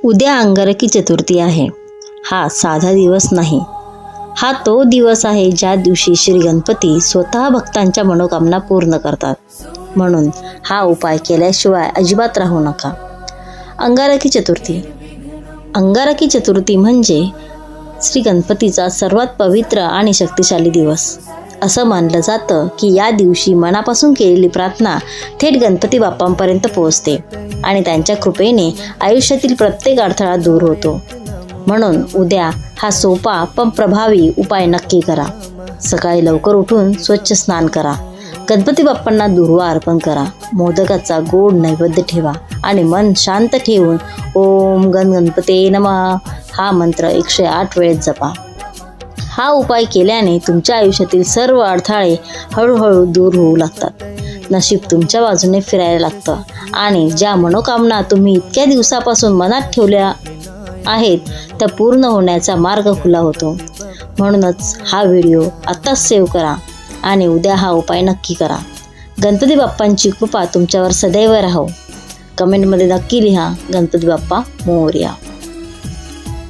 उद्या अंगारकी चतुर्थी आहे. हा साधा दिवस नाही. हा तो दिवस आहे ज्या दिवशी श्री गणपती स्वतः भक्तांच्या मनोकामना पूर्ण करतात. म्हणून हा उपाय केल्याशिवाय अजिबात राहू नका. अंगारकी चतुर्थी. अंगारकी चतुर्थी म्हणजे श्री गणपतीचा सर्वात पवित्र आणि शक्तिशाली दिवस. असं मानलं जातं की या दिवशी मनापासून केलेली प्रार्थना थेट गणपती बाप्पांपर्यंत पोहोचते आणि त्यांच्या कृपेने आयुष्यातील प्रत्येक अडथळा दूर होतो. म्हणून उद्या हा सोपा पण प्रभावी उपाय नक्की करा. सकाळी लवकर उठून स्वच्छ स्नान करा. गणपती बाप्पांना दुर्वा अर्पण करा. मोदकाचा गोड नैवेद्य ठेवा आणि मन शांत ठेवून ओम गणपते नमः हा मंत्र 108 वेळेस जपा. हा उपाय केल्याने तुमच्या आयुष्यातील सर्व अडथळे हळूहळू दूर होऊ लागतात. नशीब तुमच्या बाजूने फिरायला लागतं आणि ज्या मनोकामना तुम्ही इतक्या दिवसापासून मनात ठेवल्या आहेत त्या पूर्ण होण्याचा मार्ग खुला होतो. म्हणूनच हा व्हिडिओ आत्ताच सेव्ह करा आणि उद्या हा उपाय नक्की करा. गणपती बाप्पांची कृपा तुमच्यावर सदैव राहो. कमेंटमध्ये नक्की लिहा गणपती बाप्पा मोरया.